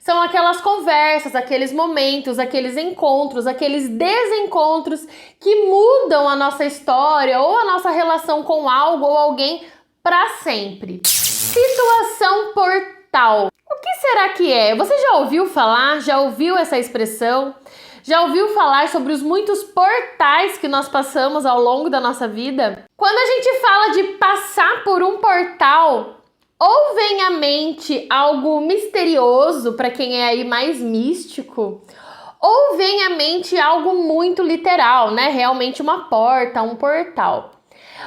São aquelas conversas, aqueles momentos, aqueles encontros, aqueles desencontros que mudam a nossa história ou a nossa relação com algo ou alguém para sempre. Situação portal. O que será que é? Você já ouviu falar? Já ouviu essa expressão? Já ouviu falar sobre os muitos portais que nós passamos ao longo da nossa vida? Quando a gente fala de passar por um portal, ou vem à mente algo misterioso para quem é aí mais místico, ou vem à mente algo muito literal, né? Realmente uma porta, um portal.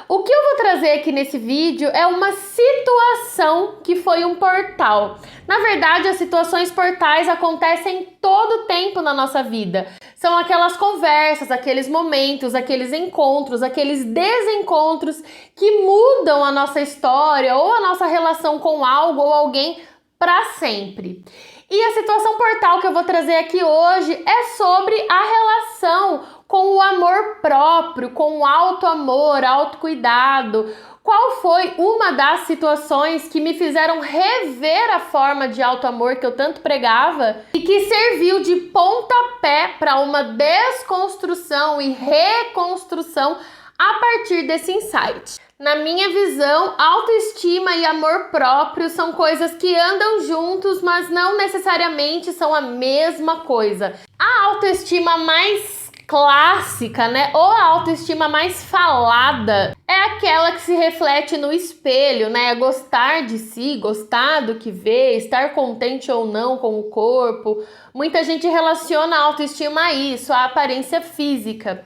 O que eu vou trazer aqui nesse vídeo é uma situação que foi um portal. Na verdade, as situações portais acontecem todo o tempo na nossa vida. São aquelas conversas, aqueles momentos, aqueles encontros, aqueles desencontros que mudam a nossa história ou a nossa relação com algo ou alguém para sempre. E a situação portal que eu vou trazer aqui hoje é sobre a relação com o amor próprio, com o auto-amor, autocuidado. Qual foi uma das situações que me fizeram rever a forma de auto-amor que eu tanto pregava e que serviu de pontapé para uma desconstrução e reconstrução a partir desse insight? Na minha visão, autoestima e amor próprio são coisas que andam juntos, mas não necessariamente são a mesma coisa. A autoestima mais clássica, né, ou a autoestima mais falada é aquela que se reflete no espelho, né, gostar de si, gostar do que vê, estar contente ou não com o corpo. Muita gente relaciona a autoestima a isso, a aparência física.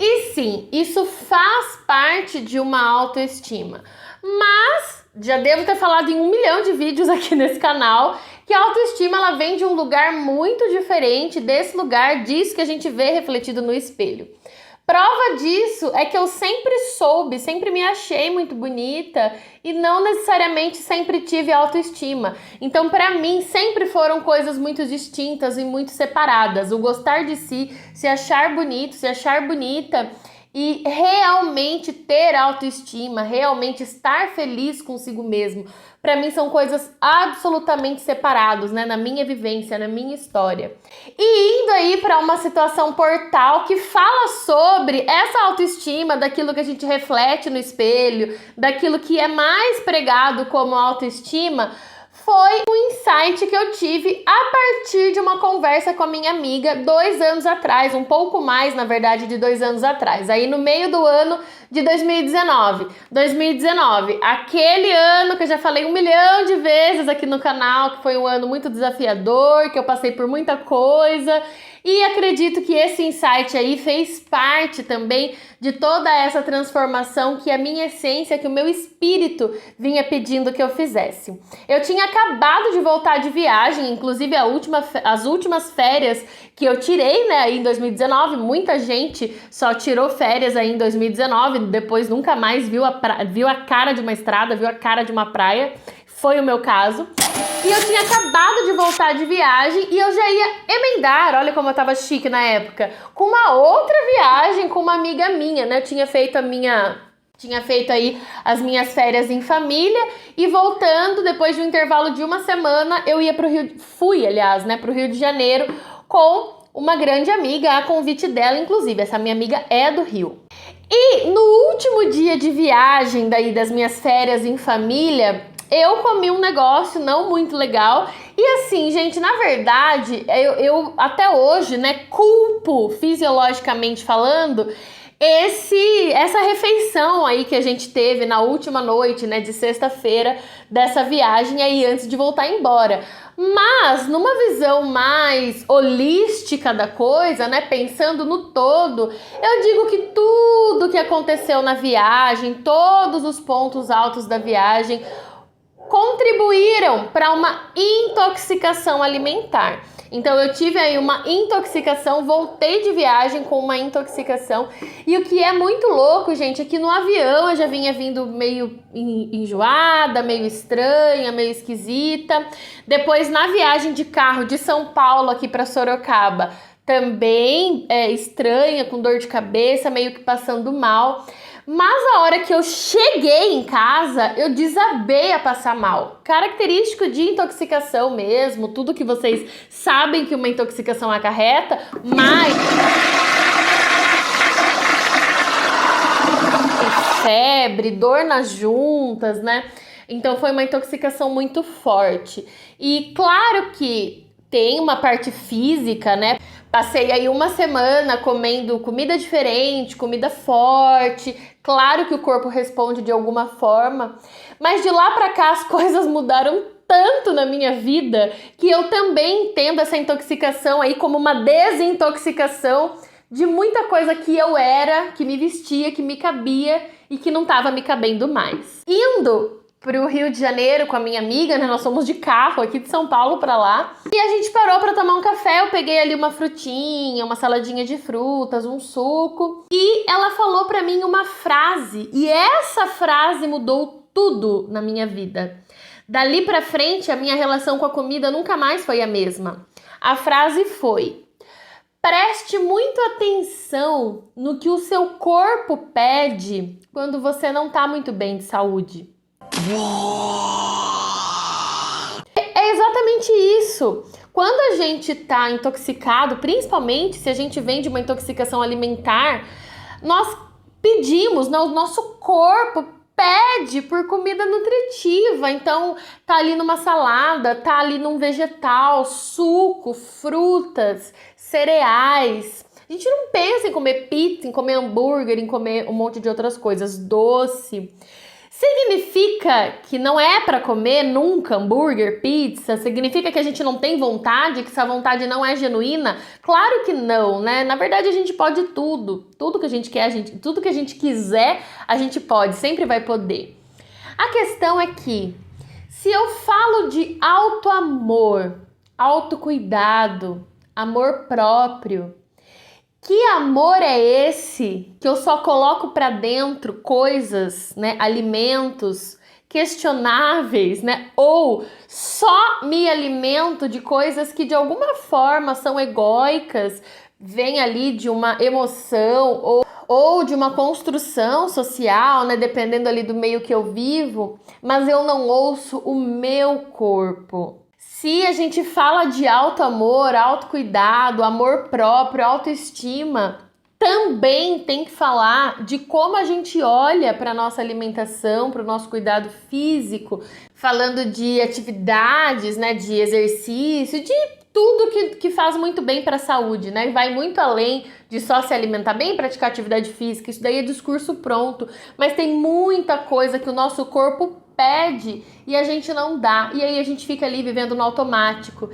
E sim, isso faz parte de uma autoestima, mas já devo ter falado em 1 milhão de vídeos aqui nesse canal que a autoestima ela vem de um lugar muito diferente desse lugar disso que a gente vê refletido no espelho. Prova disso é que eu sempre soube, sempre me achei muito bonita e não necessariamente sempre tive autoestima. Então, para mim, sempre foram coisas muito distintas e muito separadas. O gostar de si, se achar bonito, se achar bonita e realmente ter autoestima, realmente estar feliz consigo mesmo. Para mim são coisas absolutamente separadas, né? Na minha vivência, na minha história. E indo aí para uma situação portal que fala sobre essa autoestima, daquilo que a gente reflete no espelho, daquilo que é mais pregado como autoestima, foi um insight que eu tive a partir de uma conversa com a minha amiga 2 anos atrás, um pouco mais, na verdade, de 2 anos atrás, aí no meio do ano de 2019. 2019, aquele ano que eu já falei 1 milhão de vezes aqui no canal, que foi um ano muito desafiador, que eu passei por muita coisa. E acredito que esse insight aí fez parte também de toda essa transformação que a minha essência, que o meu espírito vinha pedindo que eu fizesse. Eu tinha acabado de voltar de viagem, inclusive as últimas férias que eu tirei, né, aí em 2019, muita gente só tirou férias aí em 2019, depois nunca mais viu a cara de uma estrada, viu a cara de uma praia. Foi o meu caso. E eu tinha acabado de voltar de viagem e eu já ia emendar, olha como eu tava chique na época, com uma outra viagem com uma amiga minha, né? Eu tinha feito aí as minhas férias em família e voltando, depois de um intervalo de 1 semana, eu ia fui, né, pro Rio de Janeiro com uma grande amiga, a convite dela, inclusive, essa minha amiga é do Rio. E no último dia de viagem daí das minhas férias em família, eu comi um negócio não muito legal e assim, gente, na verdade, eu até hoje, né, culpo, fisiologicamente falando, essa refeição aí que a gente teve na última noite, né, de sexta-feira dessa viagem aí antes de voltar embora. Mas numa visão mais holística da coisa, né, pensando no todo, eu digo que tudo que aconteceu na viagem, todos os pontos altos da viagem contribuíram para uma intoxicação alimentar. Então eu tive aí uma intoxicação, voltei de viagem com uma intoxicação. E o que é muito louco, gente, é que no avião eu já vinha vindo meio enjoada, meio estranha, meio esquisita. Depois na viagem de carro de São Paulo aqui para Sorocaba, também estranha, com dor de cabeça, meio que passando mal. Mas a hora que eu cheguei em casa, eu desabei a passar mal. Característico de intoxicação mesmo, tudo que vocês sabem que uma intoxicação acarreta, mas febre, dor nas juntas, né? Então foi uma intoxicação muito forte. E claro que tem uma parte física, né? Passei aí uma semana comendo comida diferente, comida forte. Claro que o corpo responde de alguma forma, mas de lá pra cá as coisas mudaram tanto na minha vida que eu também entendo essa intoxicação aí como uma desintoxicação de muita coisa que eu era, que me vestia, que me cabia e que não tava me cabendo mais. Indo pro Rio de Janeiro com a minha amiga, né? Nós fomos de carro aqui de São Paulo pra lá. E a gente parou pra tomar um café, eu peguei ali uma frutinha, uma saladinha de frutas, um suco. E ela falou pra mim uma frase, e essa frase mudou tudo na minha vida. Dali pra frente, a minha relação com a comida nunca mais foi a mesma. A frase foi: preste muito atenção no que o seu corpo pede quando você não tá muito bem de saúde. É exatamente isso. Quando a gente tá intoxicado, principalmente se a gente vem de uma intoxicação alimentar, nós pedimos, né? O nosso corpo pede por comida nutritiva. Então, tá ali numa salada, tá ali num vegetal, suco, frutas, cereais. A gente não pensa em comer pizza, em comer hambúrguer, em comer um monte de outras coisas, doce. Significa que não é para comer nunca hambúrguer, pizza? Significa que a gente não tem vontade, que essa vontade não é genuína? Claro que não, né? Na verdade a gente pode tudo. Tudo que a gente quer, tudo que a gente quiser, a gente pode, sempre vai poder. A questão é que se eu falo de autoamor, autocuidado, amor próprio, que amor é esse que eu só coloco para dentro coisas, né, alimentos questionáveis, né, ou só me alimento de coisas que de alguma forma são egóicas, vem ali de uma emoção ou de uma construção social, né, dependendo ali do meio que eu vivo, mas eu não ouço o meu corpo. Se a gente fala de auto-amor, autocuidado, amor próprio, autoestima, também tem que falar de como a gente olha para a nossa alimentação, para o nosso cuidado físico, falando de atividades, né, de exercício, de tudo que faz muito bem para a saúde, né? Vai muito além de só se alimentar bem, praticar atividade física, isso daí é discurso pronto, mas tem muita coisa que o nosso corpo pede e a gente não dá, e aí a gente fica ali vivendo no automático.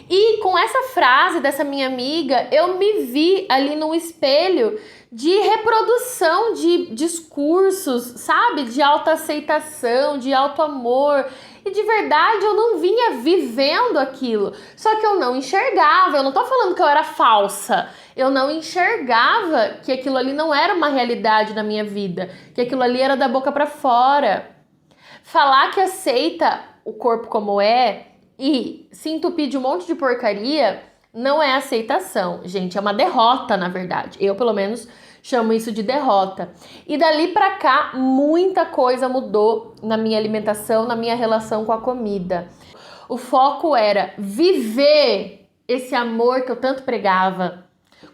E com essa frase dessa minha amiga, eu me vi ali num espelho de reprodução de discursos, sabe? De autoaceitação, de autoamor. E de verdade eu não vinha vivendo aquilo. Só que eu não enxergava, eu não tô falando que eu era falsa. Eu não enxergava que aquilo ali não era uma realidade na minha vida, que aquilo ali era da boca pra fora. Falar que aceita o corpo como é e se entupir de um monte de porcaria não é aceitação, gente, é uma derrota, na verdade. Eu, pelo menos, chamo isso de derrota. E dali pra cá, muita coisa mudou na minha alimentação, na minha relação com a comida. O foco era viver esse amor que eu tanto pregava,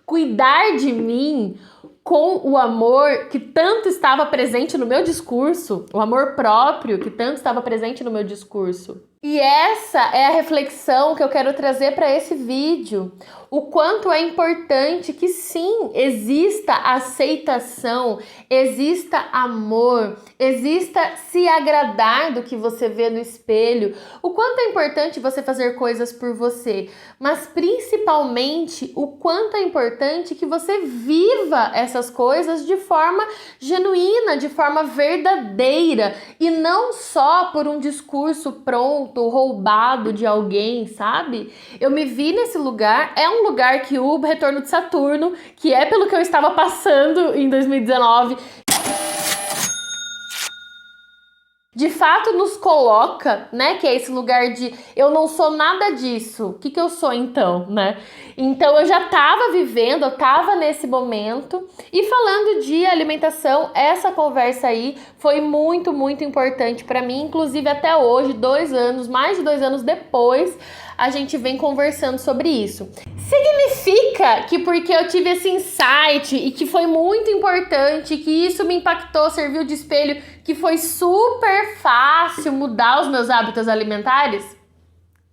cuidar de mim com o amor que tanto estava presente no meu discurso, o amor próprio que tanto estava presente no meu discurso. E essa é a reflexão que eu quero trazer para esse vídeo. O quanto é importante que sim, exista aceitação, exista amor, exista se agradar do que você vê no espelho. O quanto é importante você fazer coisas por você, mas principalmente o quanto é importante que você viva essas coisas de forma genuína, de forma verdadeira e não só por um discurso pronto, roubado de alguém, sabe? Eu me vi nesse lugar, é um lugar que o Retorno de Saturno, que é pelo que eu estava passando em 2019, de fato nos coloca, né? Que é esse lugar de eu não sou nada disso. O que que eu sou então, né? Então eu já estava vivendo, eu estava nesse momento. E falando de alimentação, essa conversa aí foi muito, muito importante para mim. Inclusive até hoje, 2 anos, mais de 2 anos depois, a gente vem conversando sobre isso. Significa que porque eu tive esse insight e que foi muito importante, que isso me impactou, serviu de espelho, que foi super fácil mudar os meus hábitos alimentares?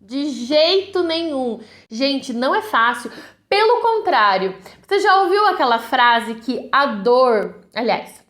De jeito nenhum. Gente, não é fácil. Pelo contrário, você já ouviu aquela frase que a dor... Aliás,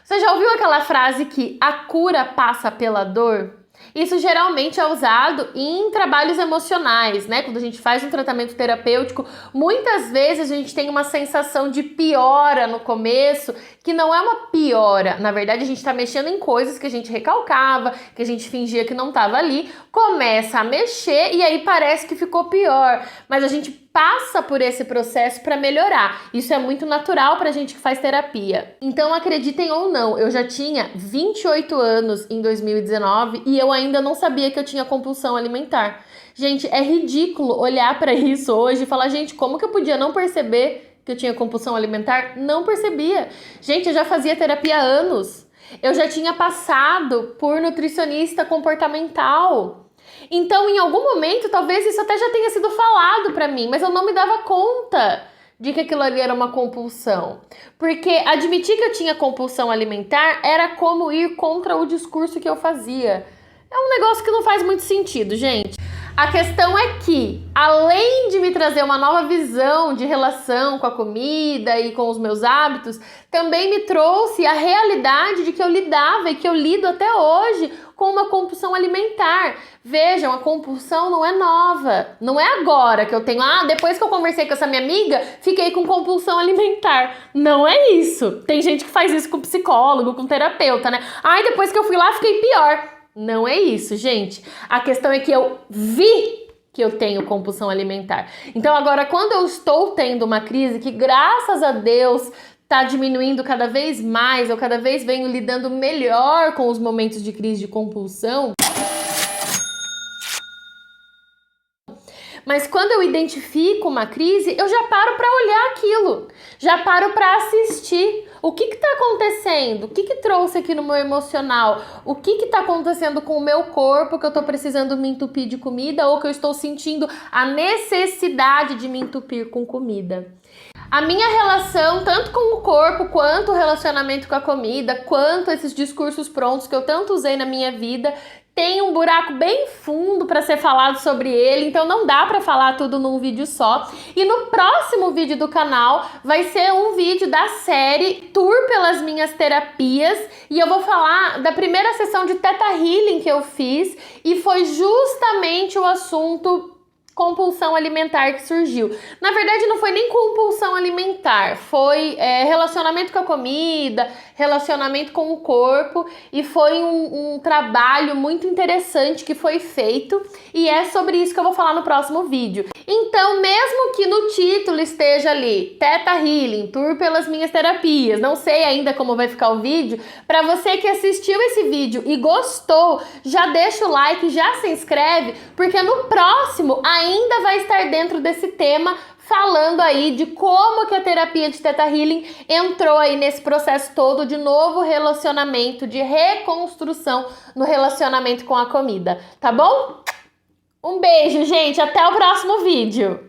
você já ouviu aquela frase que a cura passa pela dor? Isso geralmente é usado em trabalhos emocionais, né? Quando a gente faz um tratamento terapêutico, muitas vezes a gente tem uma sensação de piora no começo, que não é uma piora. Na verdade, a gente tá mexendo em coisas que a gente recalcava, que a gente fingia que não tava ali, começa a mexer e aí parece que ficou pior. Mas a gente passa por esse processo para melhorar. Isso é muito natural pra gente que faz terapia. Então, acreditem ou não, eu já tinha 28 anos em 2019 e eu ainda não sabia que eu tinha compulsão alimentar. Gente, é ridículo olhar para isso hoje e falar, gente, como que eu podia não perceber que eu tinha compulsão alimentar? Não percebia. Gente, eu já fazia terapia há anos. Eu já tinha passado por nutricionista comportamental. Então, em algum momento, talvez isso até já tenha sido falado pra mim, mas eu não me dava conta de que aquilo ali era uma compulsão. Porque admitir que eu tinha compulsão alimentar era como ir contra o discurso que eu fazia. É um negócio que não faz muito sentido, gente. A questão é que, além de me trazer uma nova visão de relação com a comida e com os meus hábitos, também me trouxe a realidade de que eu lidava e que eu lido até hoje com uma compulsão alimentar. Vejam, a compulsão não é nova. Não é agora que eu tenho, depois que eu conversei com essa minha amiga, fiquei com compulsão alimentar. Não é isso. Tem gente que faz isso com psicólogo, com terapeuta, né? Depois que eu fui lá, fiquei pior. Não é isso, gente. A questão é que eu vi que eu tenho compulsão alimentar. Então agora, quando eu estou tendo uma crise que, graças a Deus, tá diminuindo cada vez mais, eu cada vez venho lidando melhor com os momentos de crise de compulsão. Mas quando eu identifico uma crise, eu já paro para olhar aquilo, já paro para assistir. O que está acontecendo? O que trouxe aqui no meu emocional? O que está acontecendo com o meu corpo que eu estou precisando me entupir de comida ou que eu estou sentindo a necessidade de me entupir com comida? A minha relação, tanto com o corpo, quanto o relacionamento com a comida, quanto esses discursos prontos que eu tanto usei na minha vida, tem um buraco bem fundo para ser falado sobre ele, então não dá para falar tudo num vídeo só. E no próximo vídeo do canal vai ser um vídeo da série Tour pelas minhas terapias e eu vou falar da primeira sessão de Theta Healing que eu fiz e foi justamente o assunto compulsão alimentar que surgiu. Na verdade, não foi nem compulsão alimentar, foi relacionamento com a comida, relacionamento com o corpo, e foi um trabalho muito interessante que foi feito, e é sobre isso que eu vou falar no próximo vídeo. Então, mesmo que no título esteja ali, Theta Healing, Tour pelas minhas terapias, não sei ainda como vai ficar o vídeo, para você que assistiu esse vídeo e gostou, já deixa o like, já se inscreve, porque no próximo ainda vai estar dentro desse tema, falando aí de como que a terapia de Theta Healing entrou aí nesse processo todo de novo relacionamento, de reconstrução no relacionamento com a comida, tá bom? Um beijo, gente, até o próximo vídeo!